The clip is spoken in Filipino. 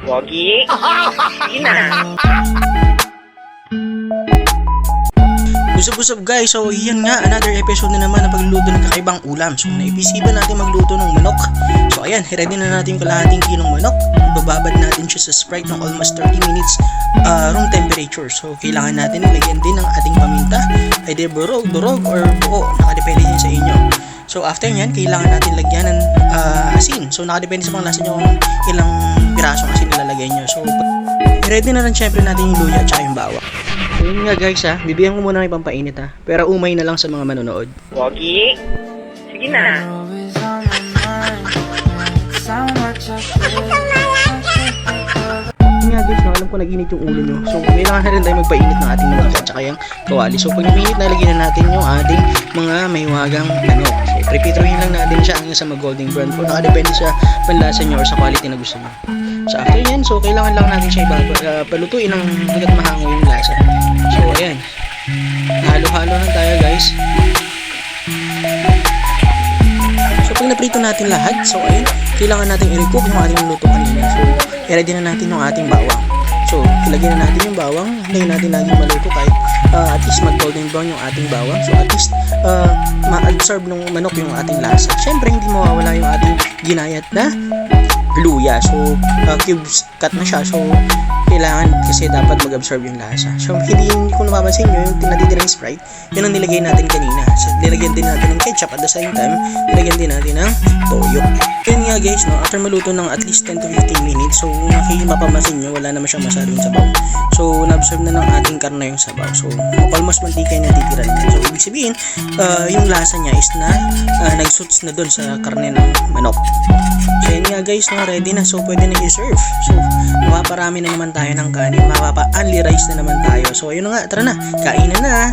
Pogi. Sige na. What's up guys, so yan nga, another episode na naman ng pagluluto ng kakaibang ulam. So naipisipan natin magluto ng manok. So ayan, ready na natin yung kalahating kilong manok. Ibababad natin siya sa Sprite ng almost 30 minutes room temperature. So kailangan natin ilagyan din ng ating paminta, either durog or buo, nakadepende din sa inyo. So after nyan, kailangan natin lagyan ng asin. So nakadepende sa panglasa nyo kung ilang pirasong asin ilalagay nyo. So ready na rin syempre natin yung luya at saka yung bawang. So yun nga guys bibigyan ko muna ng pampainit pero umay na lang sa mga manonood. Pogi. Sige na. Yun nga guys, alam ko nag-init yung ulo nyo. So kailangan na rin tayo magpainit ng ating manok at saka yung kawali. So pag uminit na, lagyan na natin yung ating mga mahiwagang manok. So prepituhin lang natin siya hanggang sa mag-golden brown po. Nakadepende sa panlasa nyo or sa quality na gusto nyo. So after yan, so kailangan lang natin siya palutuin ng hanggat mahango yung lasa. So ayan, halo-halo na tayo guys. So pag naprito natin lahat, so ayan, kailangan natin i-recook yung ating luto kanina. So i-ready na natin yung ating bawang. So ilagyan na natin yung bawang, hintayin natin laging maluto kahit at least mag-golden brown yung ating bawang. So at least ma-absorb ng manok yung ating lasa. Siyempre hindi mawawala yung ating ginayat na luya. So cubes cut na siya. So kailangan kasi dapat mag-absorb yung lasa. So hindi kung napapansin nyo, yung natitirang Sprite, yun ang nilagay natin kanina. So nilagyan din natin ng ketchup at the same time nilagyan din natin ng toyo. Yun nga guys, after maluto ng at least 10 to 15 minutes, so mapapansin nyo, wala naman siyang masyadong sabaw. So na-absorb na ng ating karne yung sabaw. So almost mantika yung natitira niya. So ibig sabihin, yung lasa niya is na nag-suits na dun sa karne ng manok. So yun nga guys, ready na. So pwede na i-serve. So mapaparami na naman tayo ng kanin, mapapa-only rice na naman tayo. So ayun na nga, tara na, kainan na.